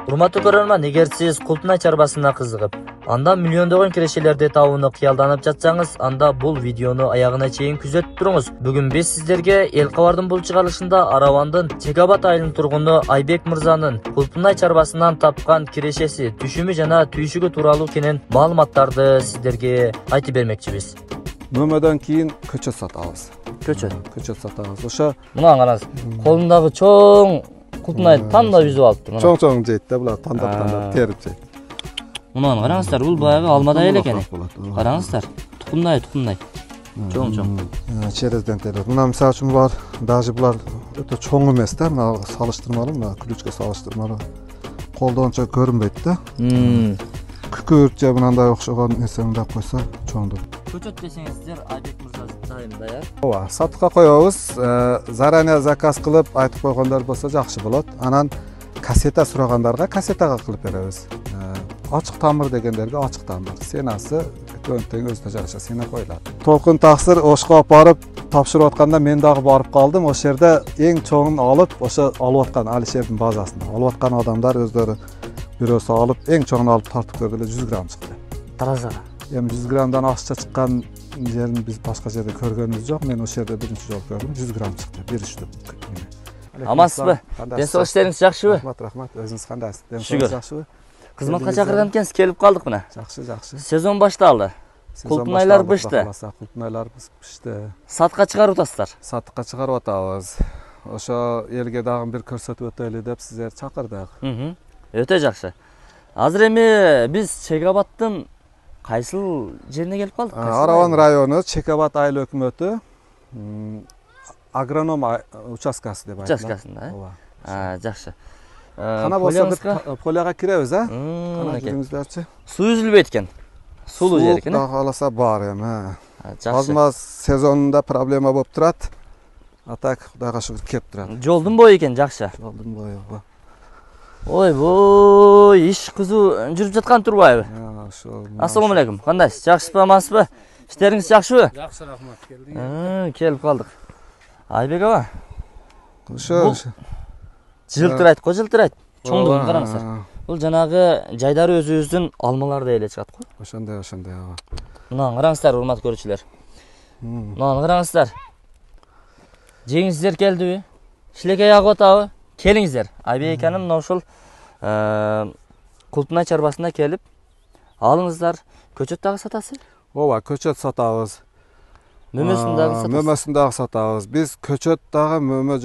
Урматтуу көрөрман, эгер сиз Култунай чарбасына кызыгып, анда миллиондогон кирешелерди табууну кыялданып жатсаңыз, анда бул видеону аягына чейин күзөтүп туруңуз. Бүгүн биз сиздерге Эл Кабардын бул чыгарылышында Аравандын Чекабат айылынын тургуну Айбек мырзанын Култунай чарбасынан тапкан кирешеси, түшүмү жана түйшүгү тууралуу кенен маалыматтарды сиздерге айтып бермекчибиз. Мөмөдөн кийин көчөт сатабыз. Көчөт сатабыз. Ошо мына караңыз. Колундагы чоң Култунай тандап үзүп алыптыр. Чоң жейт да, булар тандап терип жейт. Мына караңыздар, бул баягы алмадай эле экен. Караңыздар, тукумдай. Чоң. Черезден терет. Мына мисалы үчүн булар, даже булар өтө чоң эмес да, мына салыштырмалуу, мына ключка салыштырмалуу. Колдончо көрүнбөйт да. Күкүрт же мындай окшогон нерсе мындай койсо чоңдур. Көчөт десеңиздер, Айбек мырза дайым даяр. Ооба, сатыкка коебуз. Заранее заказ кылып айтып койгондор болсо жакшы болот. Анан кассета сурагандарга кассетага кылып беребиз. Ачык тамыр дегендерге ачык тамыр. Сенасы көңтөң өзүнө жараша сене коюлат. Толкун таксыр Ошко барып тапшырып атканда мен дагы барып калдым. Ошол жерде эң чоңун алып, ошо алып аткан Алишердин базасына алып аткан адамдар өздөрү бирөөсү алып, эң чоңун алып тартып көрдү эле 100 грамм чыкты. Таразага. Эми 100 граммдан ашча чыккан жерин биз башка жерде көргөнүбүз жок. Мен ошол жерде биринчи жолу көрдүм. 100 грамм чыкты. Бир үчтүп. Амансызбы? Ден соолук иштериңиз жакшыбы? Рахмат. Өзүңүз кандайсыз? Ден соолук жакшыбы? Кызматка чакырган экенсиз, келип калдык мына. Жакшы. Сезон башталды. Култунайлар бышты. Култунайлар бышты. Сатыкка чыгарып атасыздар. Сатыкка чыгарып атабыз. Ошо элге дагы бир көрсөтүп өтөлү деп сиздерди чакырдык. Өтө жакшы. Азыр эми биз Чекабаттын кайсыл жерине келип калдык? Араван району Чекабат айыл өкмөтү агроном участкасы деп айтылат. Участкасында, ооба. Жакшы. Кана болсо биз поляга киребиз, Кана кириңиздерчи. Суу үзүлбөйт экен. Сулуу жер экен. Суу кааласа бар эми. Жакшы. Азма сезонунда проблема болуп турат. А так Кудайга шүгүр кеп турат. Жолдун бою экен, жакшы. Жолдун бою. Ойбой, иш кызуу жүрүп жаткан турбайбы? Ошо. Ассаламу алейкум. Кандайсыз? Жакшысызбы, амансызбы? Иштериңиз жакшыбы? Жакшы, рахмат. Келдиңиз. Келип калдык. Айбек аба. Ошо. Жылтырайт, жылтырайт. Чоңдугун караңыздар. Бул жанагы жайдары өзүбүздүн алмаларды эле чыгат го. Ошондой ооба. Мына караңыздар, урматтуу көрүүчүлөр. Мына караңыздар. Жеңиңиздер келдиби? Шилекей агып атабы? Келиңиздер. Айбек аканын мына ушул Култунай чарбасына келип алыңыздар. Көчөт дагы сатасыз? Ооба, көчөт сатабыз. Мөмөсүн дагы сатасыз? Мөмөсүн дагы сатабыз. Биз көчөт дагы, мөмө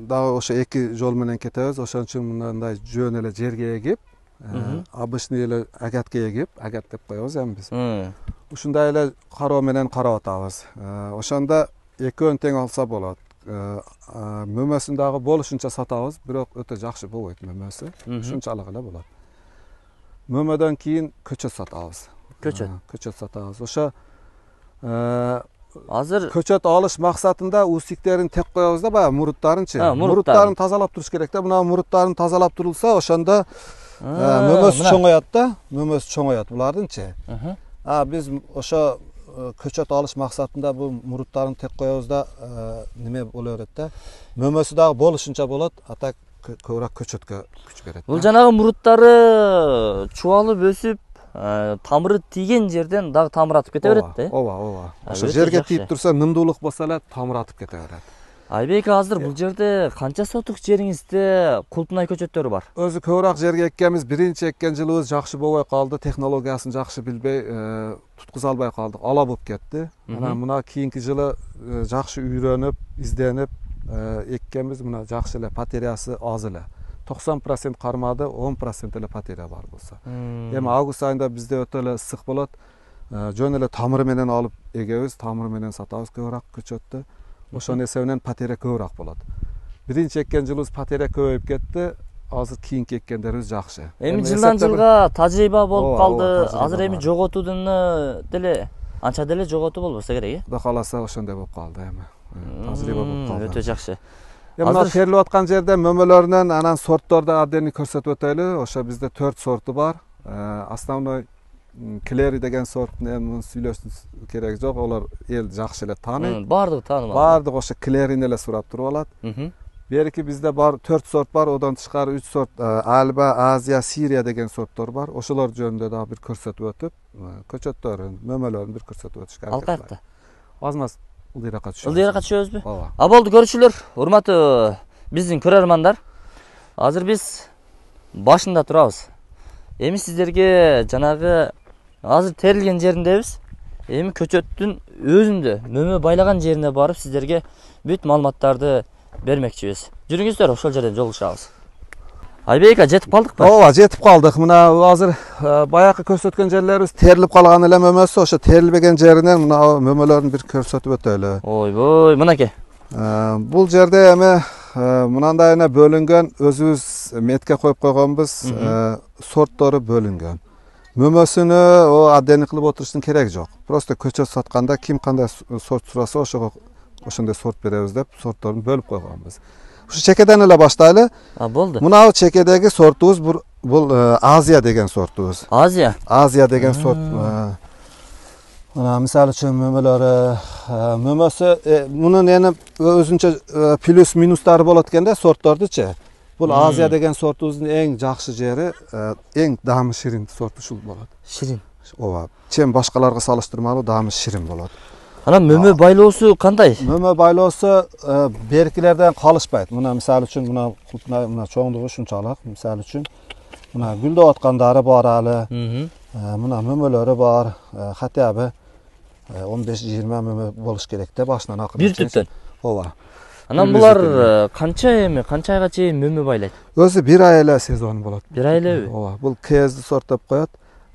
дагы ошо эки жол менен кетебиз. Ошон үчүн мындай жөн эле жерге эгип, обычный эле агатка эгип, агат деп коебуз эми биз. Ушундай эле кароо менен карап атабыз. Ошондо экөөнү тең алса болот. Мөмөсүн дагы болушунча сатабыз, бирок өтө жакшы болбойт мөмөсү. Ушунчалык эле болот. Мөмөдөн кийин көчөт сатабыз. Көчөт сатабыз. Ошо азыр көчөт алыш максатында усиктерин тек коебуз да, баягы муруттарынчы. Муруттарын тазалап туруш керек да. Мына муруттарын тазалап турулса, ошондо мөмөсү чоңоёт да. Мөмөсү чоңоёт булардынчы. Биз ошо көчөт алыш максатында бул муруттарын тек коебуз да, неме боло берет да. Мөмөсү дагы болушунча болот, а так көбүрөөк көчөткө күч берет. Бул жанагы муруттары чубалып өсүп, тамыры тийген жерден дагы тамыратып кете берет да. Ооба. Ошо жерге тийип турса, нымдуулук болсо эле тамыратып кете берет. Айбек, азыр бул жерде канча сотук жериңизде Култунай көчөттөрү бар? Өзү көбүрөөк жерге эккенбиз, биринчи эккен жылыбыз жакшы болбой калды, технологиясын жакшы билбей, туткуза албай калдык, ала болуп кетти. Анан мына кийинки жылы жакшы үйрөнүп, изденип эккенбиз, мына жакшы эле потерясы аз эле. 90% кармады, 10% эле потеря бар болсо. Эми август айында бизде өтө эле ысык болот. Жөн эле тамыры менен алып эгебиз, тамыры менен сатабыз көбүрөөк көчөттү. Ошонун эсебинен потеря көбүрөөк болот. Биринчи эккен жылыбыз потеря көбөйүп кетти. Азыр кийинки эккендерибиз жакшы. Эми жылдан жылга тажрыйба болуп калды. Азыр эми жоготуудун деле анча деле жоготуу болбосо керек, э? Кудай кааласа ошондой болуп калды эми. Тажрыйба болуп калды. Өтө жакшы. Мына терилип аткан жерде мөмөлөрүнөн анан сортторду аддени көрсөтүп өтөлү. Ошо бизде 4 сорту бар. Основной Клери деген сорттун эми сүйлөшүш кереги жок. Олар эл жакшы эле тааныйт. Бардыгы таанымал. Бардыгы ошо Клерини эле сурап туруп алат. Beriki bizde bar 4 sort var, odan tışkары 3 sort Alba, Aziya, Siriya degan sortlar var. Oşolar jönünde daha bir körsötüp ötüp, köçötlerin, mömelerin bir körsötüp ötüşke hareket Alqayapti. kılar. Azmaz ıldıyraka düşüyoruz. Ildıyraqa düşüyoruzbu? Ova. A boldu görüşülür. Hurmatly bizdin körermanlar. Hazır biz başında turabız. Emi sizlerge janagı hazır terilgen jerindebiz. Emi köçöttün özünde mömö baylagan жерine barıp sizlerge бүт маалыматтарды bermekçiyiz. Жүрүңүздөр, ошол жерден жолугушабыз. Айбек aka жетип калдыкпы? Ova, жетип калдык. Мына азыр баягы көрсөткөн жерлерибиz терилип калган эле mömösü, ошо терилбеген жеринен мына mömölөрүн bir көрсөтүп өтөлү. Ойбой, мынакей. Бул жерде эми мынандайына бөлүнгөн, өзүбүз метке коюп койгонбуз, сорттору бөлүнгөн. Mömösүнү o аддени кылып отуруштун кереги жок. Просто көчөт сатканда ким кандай сорт сураса ошого ошондой сорт беребиз деп сортторун бөлүп койгонбуз. Ушу чекеден эле баштайлы. Болду. Мына чекедеги сортубуз бул Азия деген сортубуз. Азия. Азия деген сорт. Мына мисалы үчүн mömösü мунун эми өзүнчө плюс минустары болот экенде сорттордучу. Бул Азия деген сортубуздун эң жакшы жери, эң даамы ширин сорт ушул болот. Ширин. Ооба. Чем башкаларга салыштырмалуу даамы ширин болот. Анан мөмө байлоосу кандай? Mömö байлоосу беркилерден калышпайт. Мына мисалы үчүн мына чоңдугу ушунчалык. Мисалы үчүн мына гүлдөп аткандары бар алы. Мына mömölөрү бар. Хотя бы 15-20 mömö болуш керек да башынан акырын. Бир түптөн. Ооба. Анан булар канча айга чейин мөмө байлайт? Өзү 1 ай эле сезону болот. 1 ай элеби? Ооба. Бул кезди сорт деп коет.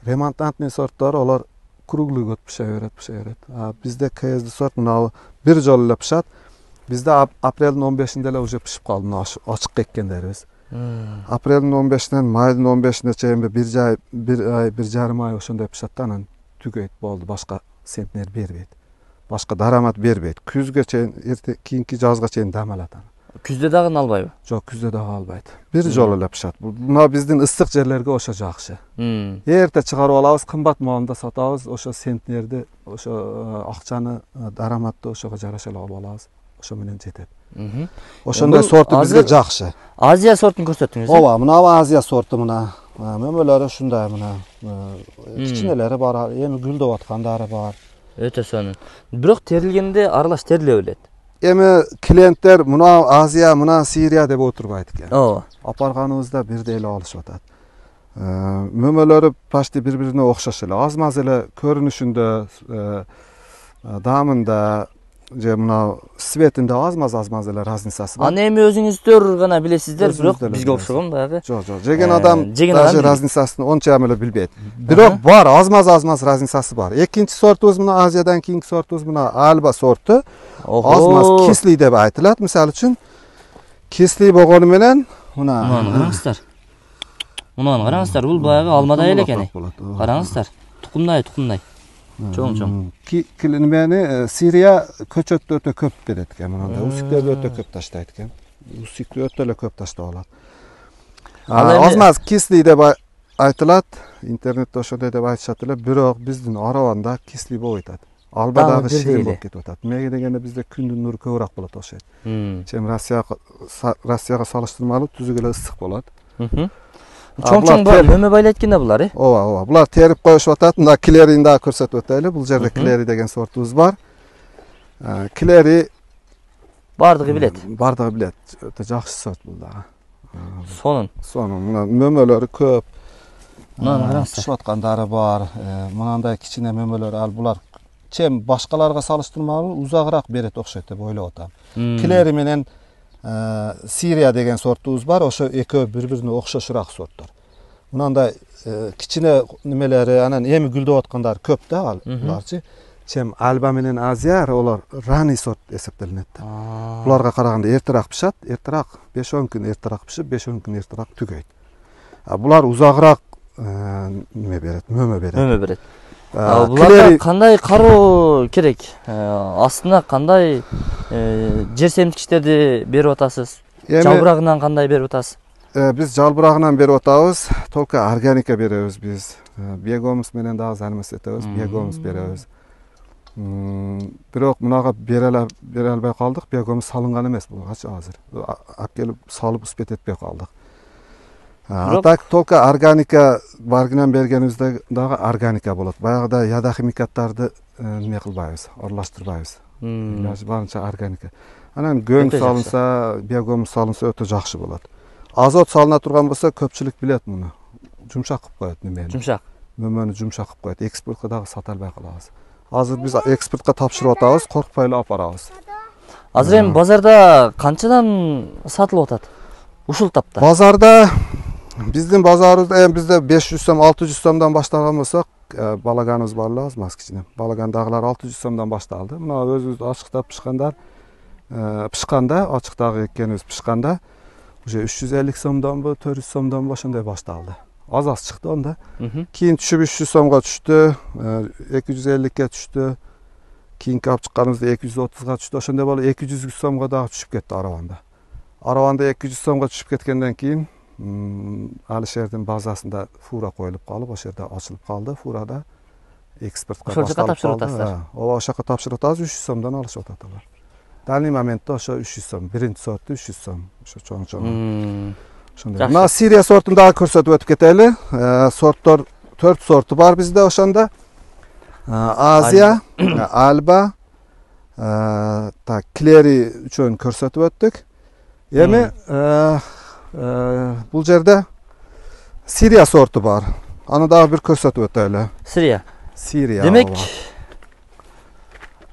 Ремонтантный сорттор олар круглый год пиша берет. Бизде кезди сорт мына бир жолу эле пишат. Бизде апрелдин 15-inde эле уже пишип калды, мына ачык эккендерибиз. Апрелдин 15-нен майдын 15-ине чейин bir ay, 1,5 ay ошондой пишат да анан түгөйт болду. Башка сентнер бербейт. Башка дарамат бербейт. Күзгө чейин, кийинки жазга чейин дам алат аны. Күздө дагы албайбы? Жок, күздө дагы албайт. Бир жолу эле пишат. Мына биздин ысык жерлерге ошо жакшы. Эрте чыгарып алабыз, кымбат маалында сатабыз, ошо сентнерди, ошо акчаны, дараматты ошого жараша эле алып алабыз. Ошо менен жетет. Ошондой сорту бизге жакшы. Азия сортун көрсөттүңүз. Ооба, мына Азия сорту мына. Mömölөрү ушундай мына. Кичинелери бар, эми гүлдөп аткандары бар. Өтө сонун. Бирок терилгенде аралаш териле билет. Эми клиенттер мына Азия, мына Сирия деп отурбайт экен. Ооба. Апарганыбызда бирдей эле алышып атат. Mömölөрү почти бири-бирине окшош эле. Аз-маз эле көрүнүшүндө, даамында же мына светинде аз-маз эле разницасы бар. Аны эми өзүңүздөр гана билесиздер, бирок бизге окшогон баягы. Жок, жеген адам даже разницасын онча эле билбейт. Бирок бар, аз-маз разницасы бар. Экинчи сортубуз мына Азиядан кийинки сортубуз мына Alba сорту. Az-maz кислий деп айтылат. Мисалы үчүн кислий болгону менен мына караңыздар. Мунаны караңыздар, бул баягы алмадай эле экен. Караңыздар. Тукумдай. Чоң. Мени Сирия көчөттү өтө көп берет экен. Мындай усиктерди өтө көп таштайт экен. Усикти өтө эле көп таштап алат. Az-maz кислий деп айтылат. Интернетте ошондой деп айтышат эле, бирок биздин араванда кислий болбойт атат. Alba dagы ширин болуп кетип атат. Эмнеге дегенде бизде күндүн нуру көбүрөөк болот окшойт. Чем Россияга салыштырмалуу түзүк эле ысык болот. Чоң мөмө байлайт экен да булар, Ооба. Булар терип коюшуп атат. Мына клерин дагы көрсөтүп өтөлү. Бул жерде клери деген сортубуз бар. Клери бардыгы билет. Өтө жакшы сорт бул дагы. Сонун. Мына mömölөрү көп. Мына караңыздар. Пишип аткандары бар. Мынандай кичине mömölөр ал булар чем башкаларга салыштырмалуу узагыраак берет окшойт деп ойлоп атам. Клери менен Сирия деген сортубуз бар. Ошо экөө бири-бирине окшошураак сорттор. Мынандай кичине немелери, анан эми гүлдөп аткандары көп да буларчы. Чем Alba менен Азия олар ранний сорт эсептелинет. Буларга караганда эртерээк пишат, 5-10 күн эртерээк пишип, 5-10 күн эртерээк түгөйт. Булар узагыраак mömö берет. Буларга кандай кароо керек? Астына кандай жер семткичтерди берип атасыз? Жалбырагынан кандай берип атасыз? Биз жалбырагынан берип атабыз. Только органика беребиз биз. Биогомус менен дагы занемес этебиз. Биогомус беребиз. Бирок мунага бере албай калдык. Биогумус салынган эмес булгачы азыр. Алып келип салып испет этпей калдык. Так только органика баргынан бергенибизде дагы органика болот. Баягыда яда химикаттарды неме кылбайбыз, аралаштырбайбыз. Илажы барынча органика. Анан көң салынса, биогумус салынса өтө жакшы болот. Азот салына турган болсо көпчүлүк билет муну. Жумшак кылып коет немени. Жумшак. Мөмөнү жумшак кылып коет. Экспортко дагы сата албай калабыз. Азыр биз экспортко тапшырып атабыз, коркпой эле алып барабыз. Азыр эми базарда канчадан сатылып атат? Ушул тапта. Базарда биздин базарыбызда эми бизде 500 сом, 600 сомдон баштаган болсок, балаганыбыз бар эле аз мас кичине. Балагандагылар 600 сомдон башталды. Мына өзүбүз ачыктап пышканда, ачыктагы экенибиз пышканда уже 350 сомдонбу, 400 сомдонбу ошондой башталды. Аз чыкты онда. Кийин түшүп 300 сомго түштү, 250ке түштү. Кийинки алып чыкканыбызда 230га түштү. Ошондой болуп 200 сомго дагы түшүп кетти араванда. Араванда 200 сомго түшүп кеткенден кийин Алишердин базасында фура коюлуп калып, ошол жерде ачылып калды. Фурада экспортко тапшырып атасыздар. Ооба, ошол жака тапшырып атабыз, 300 сомдон алышып атат алар. Данный моментте ошо 300 сом, биринчи сортту 300 сом, ошо чоң. Ошондой. Мына Сирия сортун дагы көрсөтүп өтүп кетели. Сорттор 4 сорту бар бизде ошондо. Азия, Альба, так, Клери үчөөнү көрсөтүп өттүк. Эми бул жерде Сирия сорту бар. Аны дагы бир көрсөтүп өтөлү. Сирия. Демек,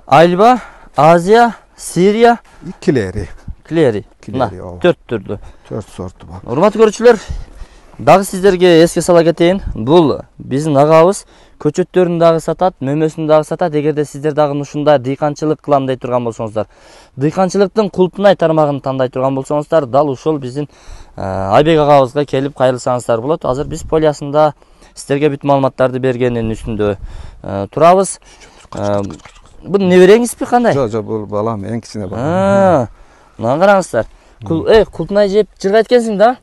Альба, Азия, Сирия, Клери. Мына 4 түрдүү. 4 сорту бар. Урматтуу көрүүчүлөр, дагы сиздерге эске сала кетейин. Бул биздин агабыз көчөттөрүн дагы сатат, мөмөсүн дагы сатат. Эгерде сиздер дагы ушундай дыйканчылык кылам дей турган болсоңуздар, дыйканчылыктын Кулпунай тармагын тандай турган болсоңуздар, дал ушул биздин Айбек агабызга келип кайрылсаңыздар болот. Азыр биз полиясында сиздерге бүт маалыматтарды бергендин үстүндө турабыз. Бул небереңизби кандай? Жок, бул балам, эң кичине балам. Мына караңыздар. Кулпунай жеп жыргайт экенсиң да?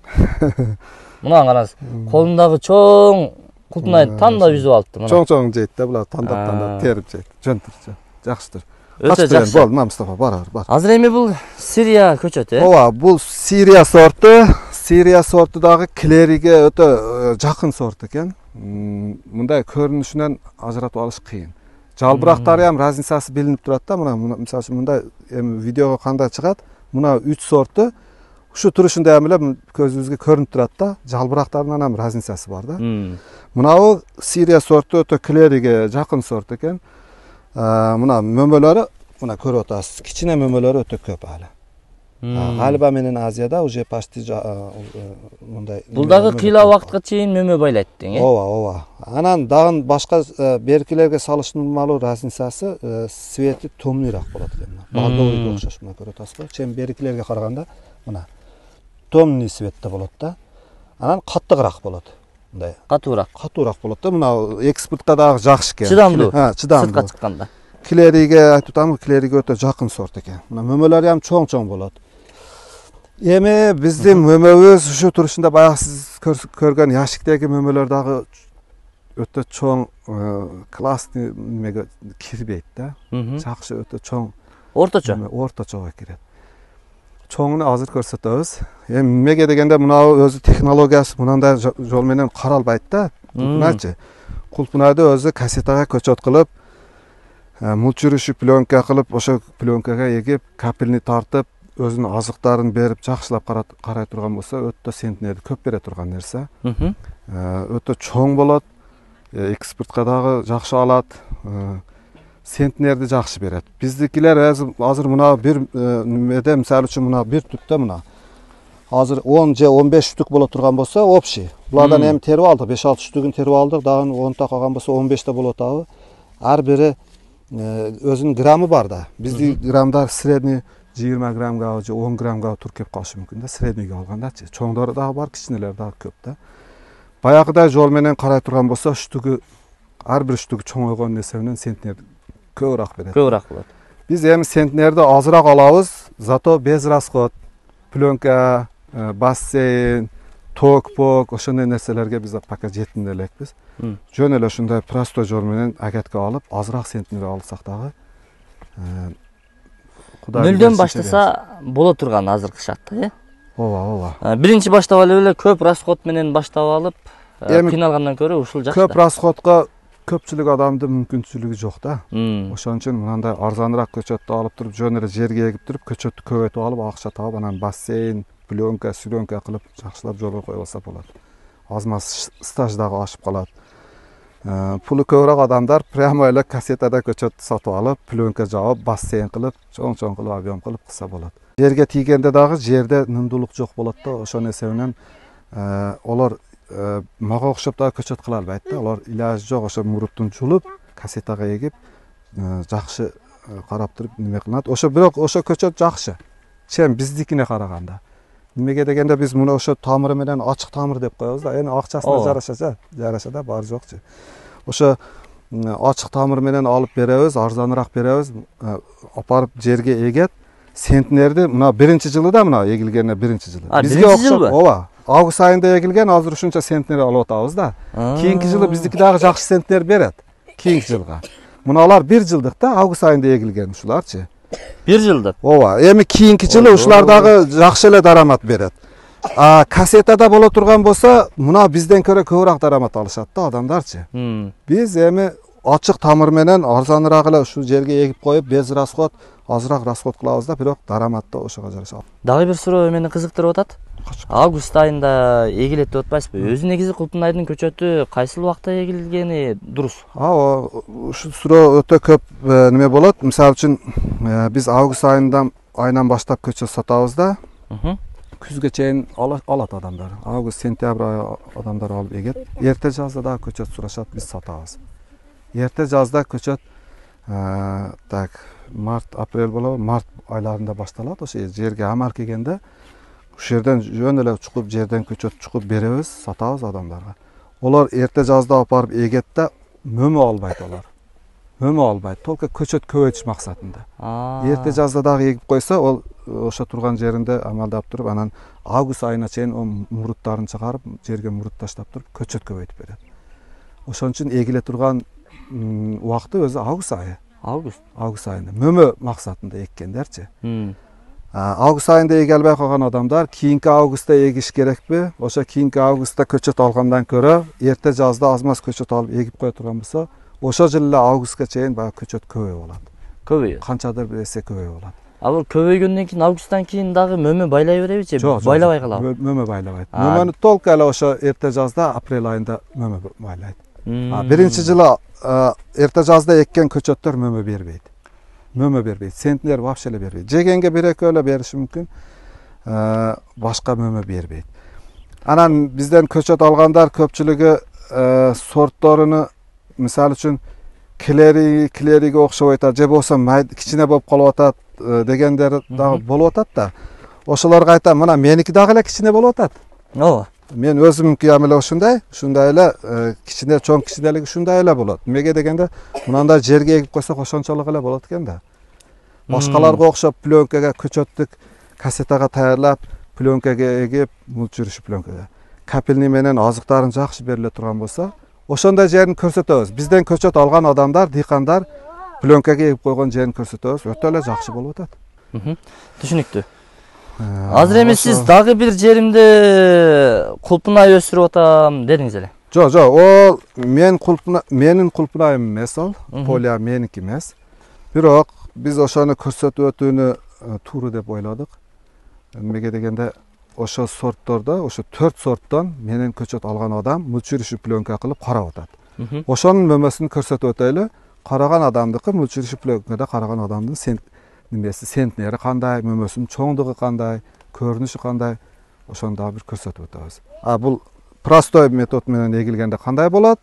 Мына караңыз. Колундагы чоң Кулпунай тандап үзүп алыпты. Чоң жейт да, булар тандап терип жейт. Жөнтүр, жакшытыр. Өтө жакшы. Болду, Мустафа, бар. Азыр эми бул Сирия көчөт, Ооба, бул Сирия сорту. Сирия сорту дагы Клериге өтө жакын сорт экен. Мындай көрүнүшүнөн ажыратып алыш кыйын. Жалбырактары ham разницасы билинип турат да. Мына мисалы үчүн мындай эми видеого кандай чыгат? Мына 3 сорту ушу турушунда ham эле көзүбүзгө көрүнүп турат да. Жалбырактарынан ham разницасы бар да. Мынабу Сирия сорту өтө Клериге жакын сорт экен. Мына мөмөлөрү, мына көрүп атасыз. Кичине мөмөлөрү өтө көп али. Альба менен Азияда уже почти мындай. Бул дагы кыйла убакытка чейин мөмө байлайт дең, Ооба. Анан дагы башка беркилерге салыштырмалуу разницасы свети темныйраак болот экен. Балдоойго окшош, мына көрүп атасызбы? Чем беркилерге караганда мына темный цветте болот да. Анан каттыгыраак болот. Мындай катуураак болот да. Мына экспортко дагы жакшы экен. Чыдамдуу. Чыдамдуу. Сыртка чыкканда. Клериге айтып атам, Клериге өтө жакын сорт экен. Мына мөмөлөрү ham чоң болот. Эми биздин мөмөбүз ушу турушунда баягы сиз көргөн яшиктеги мөмөлөр дагы өтө чоң, классный немеге кирбейт да. Жакшы, өтө чоң. Орточого кирет. Чоңуну азыр көрсөтөбүз. Эми немеге дегенде мына өзү технологиясы мындай жол менен каралбайт да. Кулпунайчы. Кулпунайды өзү кассетага көчөт кылып, мулчуруши пленка кылып, ошо пленкага эгип, капельни тартып, өзүнүн азыктарын берип, жакшылап карай турган болсо, өтө сентнерди көп бере турган нерсе. Өтө чоң болот. Экспортко дагы жакшы алат. Сентнерди жакшы берет. Биздикилер азыр мына бир немеде, мисалы үчүн мына бир түттө мына азыр 10 же 15 түтүк боло турган болсо, общий. Булардан эми терип алдык, 5-6 түтүгүн терип алдык, дагы 10 та калган болсо 15 та болот абы. Ар бири өзүнүн граммы бар да. Бизди граммдар средний 20 граммга же 10 граммга туруп кеп калышы мүмкүн да, среднийге алгандачы. Чоңдору дагы бар, кичинелери дагы көп да. Баягыдай жол менен карай турган болсо, штугу ар бир штугу чоңойгон нерсе менен сентнер көбүрөөк берет. Көбүрөөк болот. Биз эми сентнерди азыраак алабыз, зато без расход. Пленка, бассейн, tok pok ошондой нерселерге биз пока жетимде элекпиз. Жөн эле ушундай простой жол менен агатка алып, азыраак сентнер алсак дагы Нөлдөн баштаса боло турган азыркы шартта, э? Ооба. Биринчи баштап эле көп расход менен баштап алып, кыйналгандан көрө ушул жакшы. Көп расходко көпчүлүк адамдын мүмкүнчүлүгү жок да. Ошон үчүн мындай арзаныраак көчөттү алып туруп, жөн эле жерге эгип туруп, көчөттү көбөйтүп алып, акча таап, анан бассейн, пленка, сүрөнка кылып жакшылап жолго коюп алса болот. Аз-маз стаж дагы ашып калат. Пулу көбүрөөк адамдар прямо эле кассетада көчөт сатып алып, пленка жаап, бассейн кылып, чоң кылып, объем кылып кылса болот. Жерге тийгенде дагы жерде нымдуулук жок болот да, ошонун эсебинен олар мага окшоп дагы көчөт кыла албайт да. Алар илажы жок, ошо муруттун жулуп, кассетага эгип, жакшы карап туруп неме кылат. Ошо бирок ошо көчөт жакшы. Чем биздикине караганда. Немеге дегенде биз муну ошо тамыры менен ачык тамыр деп коебуз да. Эми акчасына жараша да баары жокчу. Ошо ачык тамыр менен алып беребиз, арзаныраак беребиз, апарып жерге эгет. Сентнерди мына биринчи жылы да мына эгилгенине биринчи жылы. Бизге окшоп, ооба. Август айында эгилген, азыр ушунча сентнер алып атабыз да. Кийинки жылы биздики дагы жакшы сентнер берет. Кийинки жылга. Муналар 1 жылдык да, август айында эгилген ушуларчы. 1 жылдык. Ооба. Эми кийинки жылы ушулар дагы жакшы эле дарамат берет. Кассетада боло турган болсо, мына бизден көрө көбүрөөк дарамат алышат да адамдарчы. Биз эми ачык тамыр менен арзаныраак эле ушул жерге эгип коюп, без расход, азыраак расход кылабыз да, бирок дарамат да ошого жараша. Дагы бир суроо мени кызыктырып атат. Август айында эгилет деп атпайсызбы? Өзү негизи Кулпунайдын көчөтү кайсыл убакта эгилгени дурус? Ушул суроо өтө көп неме болот. Мисалы үчүн биз август айынан баштап көчөт сатабыз да. Күзгө чейин алат адамдар. Август, сентябрь ай адамдар алып эгет. Эрте жазда дагы көчөт сурашат, биз сатабыз. Эрте жазда көчөт март, апрель болобу, март айларында башталат. Ошо жерге амар келгенде ушул жерден жөн эле чукуп, жерден көчөт чукуп беребиз, сатабыз адамдарга. Олар эрте жазда апарып эгет да, мөмө албайт олар. Мөмө албайт, только көчөт көбөйтүш максатында. Эрте жазда дагы эгип койсо, ол ошо турган жеринде амалдап туруп, анан август айына чейин муруттарын чыгарып, жерге мурут таштап туруп, көчөт көбөйтүп берет. Ошон үчүн эгиле турган убакыты өзү август айы. Август айында. Мөмө максатында эккендерчи. Август айында эге албай калган адамдар кийинки августта эгиш керекпи? Ошо кийинки августта көчөт алгандан көрө, эрте жазда аз-маз көчөт алып эгип кое турган болсо, ошо жылы эле августка чейин баягы көчөт көбөйүп алат. Көбөйөт. Канчадыр бир эсе көбөйүп алат. Ал көбөйгөндөн кийин августтан кийин дагы мөмө байлай береби же байлабай калабы? Мөмө байлабайт. Мөмөнү толку эле ошо эрте жазда, апрель айында мөмө байлайт. Биринчи жылы эрте жазда эккен көчөттөр мөмө бербейт. Мөмө бербейт. Сентнер вообще эле бербейт. Жегенге 1-2 эле бериши мүмкүн. Башка мөмө бербейт. Анан бизден көчөт алгандар көпчүлүгү сортторуну, мисалы үчүн клериге окшоп атат, же болбосо кичине болуп калып атат дегендер дагы болуп атат да. Ошолорго айтам, мына меники дагы эле кичине болуп атат. Ооба. Мен өзүмүнкү эле ушундай эле кичине чоң кичинелиги ушундай эле болот. Эмеге дегенде, мынандай жерге эгип койсок ошончолук эле болот экен да. Башкаларга окшоп пленкага көчөттүк кассетага таярлап, пленкага эгип, мулчурушуп пленкага. Капельный менен азыктарын жакшы бериле турган болсо, ошондой жерин көрсөтөбүз. Бизден көчөт алган адамдар, дыйкандар пленкага эгип койгон жерин көрсөтөбүз. Өтө эле жакшы болуп атат. Түшүнүктүү. Азыр эми сиз дагы бир жеримде кулпунай өсүрүп атам дедиңиз эле. Жок, ол менин кулпунайым эмес ол, полия меники эмес. Бирок биз ошону көрсөтүп өтүүнү туура деп ойладык. Эмеге дегенде, ошо сорттордо, ошо 4 сорттон менен көчөт алган адам мулчурушуп пленка кылып карап атат. Ошонун мөмөсүн көрсөтүп өтөлү. Караган адамдыкы мулчурушуп пленкада караган адамдын сентнери кандай, мөмөсүнүн чоңдугу кандай, көрүнүшү кандай, ошону дагы бир көрсөтүп өтөбүз. Бул простой метод менен эгилгенде кандай болот?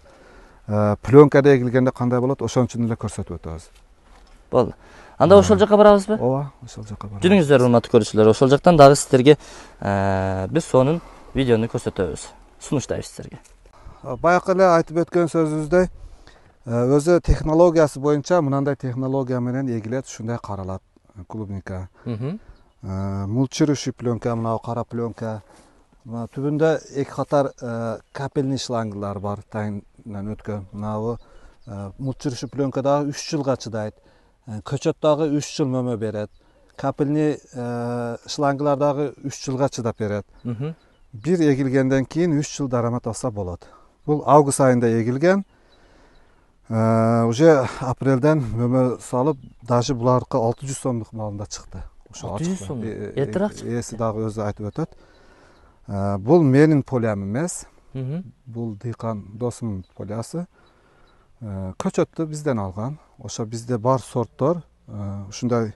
Пленкада эгилгенде кандай болот? Ошон үчүн эле көрсөтүп өтөбүз. Болду. Анда ошол жака барабызбы? Ооба, ошол жака барабыз. Жүрүңүздөр, урматтуу көрүүчүлөр. Ошол жактан дагы сиздерге бир сонун видеону көрсөтөбүз. Сунуштайбыз сиздерге. Баягы эле айтып өткөн сөзүбүздөй, өзү технологиясы боюнча мындай технология менен эгилет, ушундай каралат. Клубника. Мулчурушуп пленка, мына кара пленка. Түбүндө эки катар капельный шлангылар бар, тайынан өткөн. Мынабу мулчурушу пленкадагы 3 жылга чыдайт. Көчөттөгү 3 жыл мөмө берет. Капельный шлангылардагы 3 жылга чыдап берет. Бир эгилгенден кийин 3 жыл дарамат алса болот. Бул август айында эгилген. Уже апрелден мөмө салып, даже булардыкы 600 сомдук малында чыкты. 600 сом. Эртерээк чыкты. Эси дагы өзү айтып өтөт. Бул менин полям эмес. Бул дыйкан досумдун полясы. Көчөттү бизден алган. Ошо бизде бар сорттор, ушундай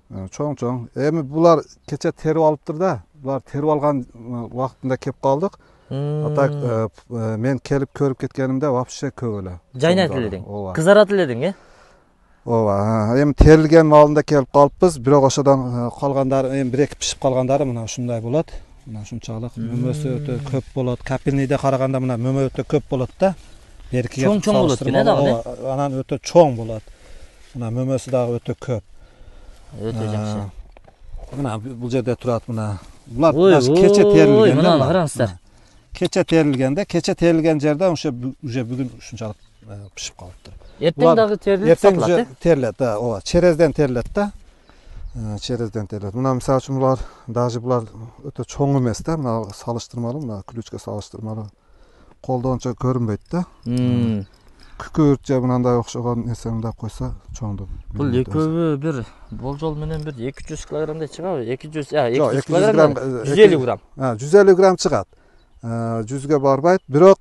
чоң-чоң. Эми булар кече терип алыптыр да. Булар терип алган убактында кеп калдык. Так мен келип көрүп кеткенимде вообще көп эле. Жайнат эледиң. Кызарат эледиң, э? Ооба. Эми терилген маалында келип калыппыз, бирок ошодон калгандары, эми 1-2 пишип калгандары мына ушундай болот. Мына ушунчалык мөмөсү өтө көп болот. Капельныйде караганда мына мөмө өтө көп болот да. Чоң-чоң болот экен дагы. Анан өтө чоң болот. Мына мөмөсү дагы өтө көп. Өтө жакшы. Мына бул жерде турат мына. Булар кече терилген. Мына караңыздар. Кече терилген жерде уже бүгүн ушунчалык пишип калыптыр. Эртең дагы терилип сатылат, э? Терилет, да, ооба. Черезден терилет да. Черезден терилет. Мына мисалы үчүн булар өтө чоң эмес да. Мына салыштырмалуу, мына ключка салыштырмалуу. Колдончо көрүнбөйт да. Күкүрт же мындай окшогон нерсени да койсо чоңдук. Бул экөөбү бир болжол менен бир 200 килограммдай чыгабы? 200 килограмм, 150 грамм. 150 грамм чыгат. 100ге барбайт, бирок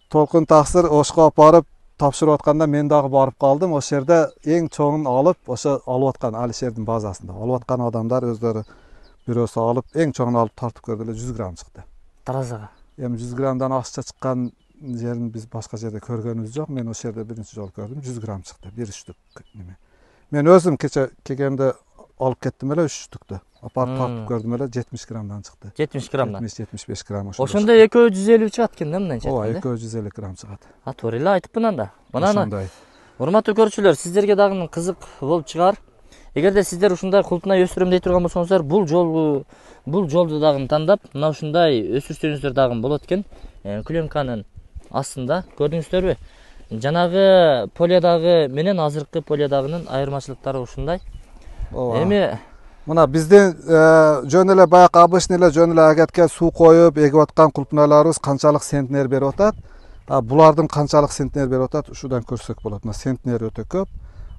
толкун таксыр Ошко апарып тапшырып атканда мен дагы барып калдым. Ошол жерде эң чоңун алып, ошо алып аткан Алишердин базасында алып аткан адамдар өздөрү бирөөсү алып, эң чоңун алып тартып көрдү эле 100 грамм чыкты. Таразага. Эми 100 граммдан ашыкча чыккан жерин биз башка жерде көргөнүбүз жок. Мен ошол жерде биринчи жолу көрдүм. 100 грамм чыкты. Бир үчтүк неме. Мен өзүм кече келгенде алып кеттим эле 3 үчтүктү. Апарып тартып көрдүм эле 70 граммдан чыкты. 70 граммдан. 70-75 грамм ошо. Ошондо экөө 150 чыгат экен да мындан чыкканда. Ооба, экөө 150 грамм чыгат. Туура эле айтыпмын анда. Мына урматтуу көрүүчүлөр, сиздерге дагы кызык болуп чыгар. Эгерде сиздер ушундай култунай өстүрөм дей турган болсоңуздар, бул жолду дагы тандап, мына ушундай өстүрсөңүздөр дагы болот экен. Клемканын астында көрдүңүздөрбү? Жанагы полиядагы менен азыркы полиядагынын айырмачылыктары ушундай. Эми мына биздин жөн эле баягы обычный эле жөн эле агатка суу коюп эгип аткан кулпуналарыбыз канчалык центнер берип атат. Булардын канчалык центнер берип атат, ушудан көрсөк болот. Мына центнер өтө көп.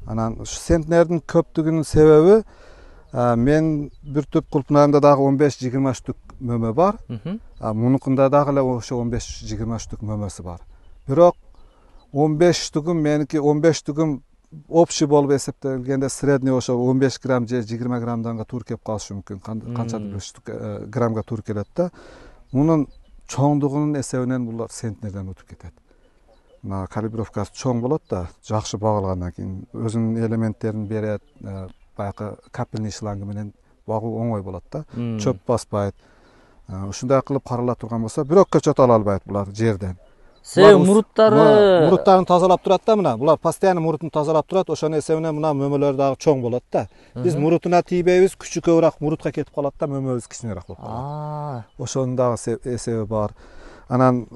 Анан ушу центнердин көптүгүнүн себеби мен бир түп кулпунайымда дагы 15-20 штук мөмө бар. Мунукунда дагы эле ошо 15-20 штук мөмөсү бар. Бирок 15 штугум меники 15 штугум общий болуп эсептелгенде средний ошо 15 грамм же 20 граммданга туура келип калышы мүмкүн. Канчадыр бир штук граммга туура келет да. Мунун чоңдугунун эсебинен булар центнерден өтүп кетет. Мына калибровкасы чоң болот да, жакшы багылгандан кийин өзүнүн элементтерин берет, баягы капельный шланг менен багуу оңой болот да. Чөп баспайт. Ушундай кылып карала турган болсо, бирок көчөт ала албайт булар жерден. Муруттарын тазалап турат да мына. Булар постоянно мурутун тазалап турат. Ошонун эсебинен мына мөмөлөр дагы чоң болот да. Биз мурутуна тийбейбиз, күчүкөбүрөөк мурутка кетип калат да, мөмөбүз кичинерээк болуп калат. Ошонун дагы эсеби бар. Анан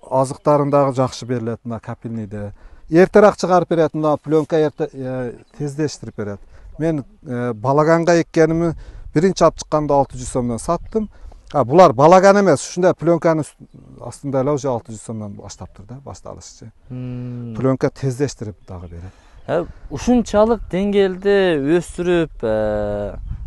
азыктарын дагы жакшы берилет мына капельныйде. Эртерээк чыгарып берет, мына пленка тездештирип берет. Мен балаганга эккенимди биринчи алып чыкканда 600 сомдон саттым. Булар балаган эмес, ушундай пленканын астында эле уже 600 сомдон баштаптыр да, башталышы. Пленка тездештирип дагы берет. Ушунчалык деңгээлде өстүрүп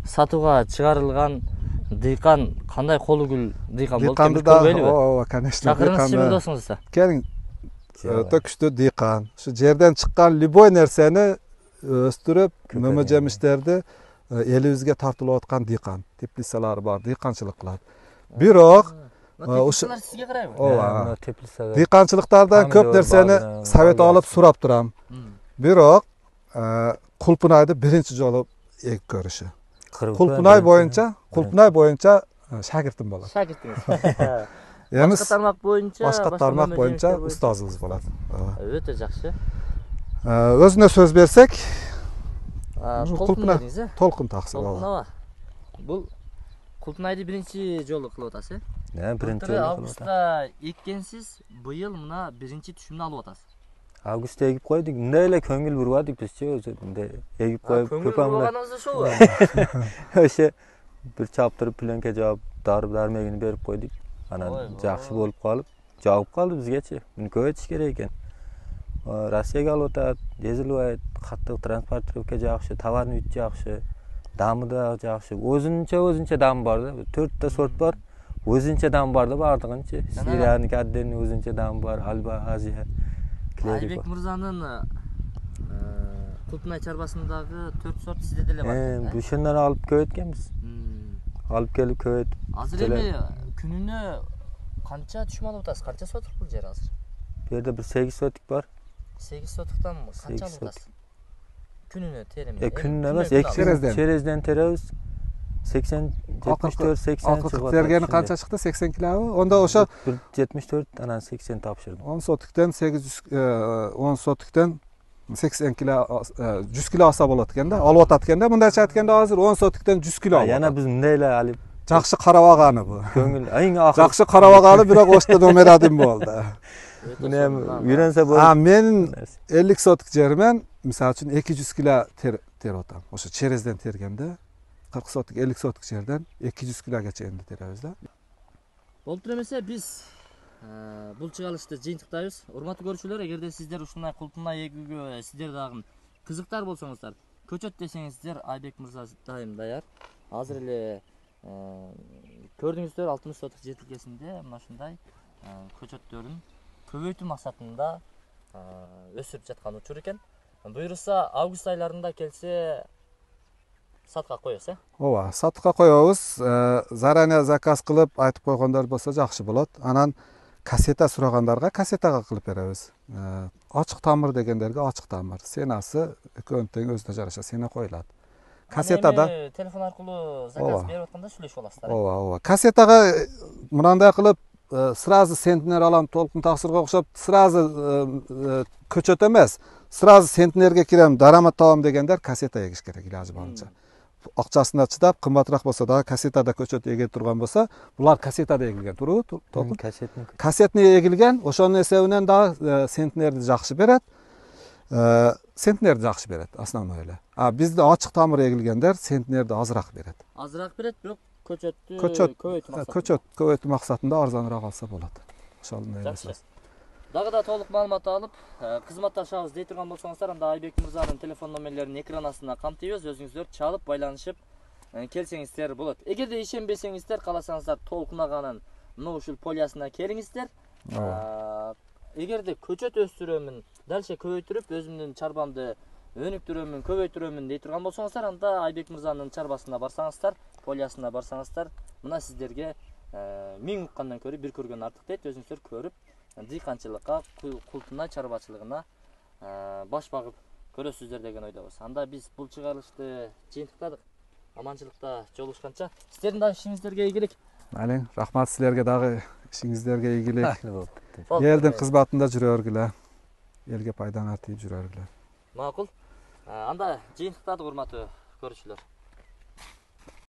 сатууга чыгарылган дыйкан кандай колу күл дыйкан болуп көрбөйлүбү? Ооба, конечно. Чакырыңызчы досуңузду. Келиң. Өтө күчтүү дыйкан. Ушу жерден чыккан любой нерсени өстүрүп, мөмө жемиштерди элибизге тартылып аткан дыйкан. Теплицалары бар, дыйканчылык кылат. Бирок ушу сизге карайбы? Ооба. Дыйканчылыктардан көп нерсени совет алып сурап турам. Бирок кулпунайды биринчи жолу эгип көрүшү. Кулпунай боюнча шагиртим болот. Шагиртиңиз. Башка тармак боюнча устазыбыз болот. Өтө жакшы. Өзүнө сөз берсек, толкун толкун таксы болот. Бул Култунайды биринчи жолу кылып атасыз, Birinchi Былтыр yolu августта эккенсиз, быйыл мына биринчи түшүмдү алып атасыз. Avgustda egib qo'ydik. Bunday эле көңүл бурбадык bizchi o'zi. Bunday egib qo'yib Көңүл бурганыңыз ошол. o'sha bir chaptirib plyonka javob darmegini berip qo'ydik. Ana yaxshi bo'lib qolib, javob qoldi bizgacha. Buni ko'paytirish kerak ekan. Rossiyaga olib o'tadi, dizelvoy, qattiq transportirovka yaxshi, tovarni yutish yaxshi, damida yaxshi. O'zincha dam bor-da. 4 ta sort bor. O'zincha dam bor-da, bardig'incha. Siriyaniki addenni o'zincha dam bor, Alba, Aziya. Айбек Мырзанын Култунай чарбасындагы 4 сорт сизде деле бар. Ошондон алып көбөйткөнбүз. Алып келип көбөйтүп. Азыр эми күнүнө канча түшүм алып атасыз? Канча сотук бул жер азыр? Bu yerda bir 8 sotик бар. 8 сотуктан канча алып атасыз? Күнүнө терем. Күнүнө эмес, Çerezden. çerezden teremiz 80 74 80 Akılkı tergeni kança çıktı? 80 kilo. Onda oşa 74 anan 80 tapşırdım. 10 sotikten 800 10 sotikten 80 kilo 100 kilo asa bolat ekende. Alıp atatkende mындай çatkende hazır 10 sotikten 100 kilo. Yana biz mındayla alıp Жақсы қарабағаны bu. Көңіл айың ақыл. Жақсы қарабағаны бірақ осыда номерадым болды. Bunu hem үйренсе болады. Мен 50 сотик жермен, misal üçün 200 kilo ter otam. Oşa çerezden tergemde 40 sotik 50 sotik жерден 200 kilogacha endi teremiz da. Болуп эмесе биз бул чыгарылышты жыйынтыктайбыз. Урматтуу көрүүчүлөр, эгерде сиздер ушундай Култунай эгүүгө сиздер дагы кызыктар болсоңуздар, көчөт десеңиздер, Айбек Мырза дайым даяр. Азыр эле көрдүңүздөр 60 сотик жер тилкесинде мына ушундай көчөттөрүн көбөйтүү максатында өсүрүп жаткан учур экен. Буйруса август айларында келсе сатка коебуз, Ооба, сатка коебуз. Заранее заказ кылып айтып койгондор болсо жакшы болот. Анан кассета сурагандарга кассетага кылып беребиз. Ачык тамыр дегендерге ачык тамыр. Сенасы экөөнүн тең өзүнө жараша сене коюлат. Кассетада телефон аркылуу заказ берип атканда сүйлөшүп аласыздар. Ооба. Кассетага мындай кылып сразу центнер алам, толкун таксырга окшоп, сразу көчөт эмес, сразу центнерге кирем, дарамат табам дегендер кассета эгиш керек илажы барынча. Акчасына чыдап, кымбатыраак болсо дагы кассетада көчөт эге турган болсо, булар кассетада эгилген, туурабы? Толкун. Кассетне эгилген, ошонун эсебинен дагы центнерди жакшы берет. Центнерди жакшы берет, основной эле. Бизде ачык тамыр эгилгендер центнерди азыраак берет. Азыраак берет, бирок көчөттү көбөйтүү максатында арзаныраак алса болот. Ошону жакшы. Дагы да толук маалымат алып, кызматташабыз дей турган болсоңуздар, анда Айбек Мырзанын телефон номерлерин экран астына камтыйбыз, өзүңүздөр чалып байланышып келсеңиздер болот. Эгерде ишенбесеңиздер, кааласаңыздар Толкун аганын мына ушул полиясына келиңиздер. Эгерде көчөт өстүрөмүн, дальше көбөйтүрүп, өзүмдүн чарбамды өнүктүрөмүн, көбөйтүрөмүн дей турган болсоңуздар, анда Айбек Мырзанын чарбасына барсаңыздар, полиясына барсаңыздар, мына сиздерге 1000 уккандан көрү бир көргөн артык дейт. Өзүңүздөр көрүп, дыйканчылыкка, Култунай чарбачылыгына баш багып көрөсүздөр деген ойдобуз. Анда биз бул чыгарылышты жыйынтыктадык. Аманчылыкта жолугушканча, сиздердин дагы ишиңиздерге ийгилик. Алин, рахмат силерге дагы ишиңиздерге ийгилик. Элдин кызматында жүрөргүлө. Элге пайдаңар тийип жүрөргүлө. Макул. Анда жыйынтыктадык, урматтуу көрүүчүлөр.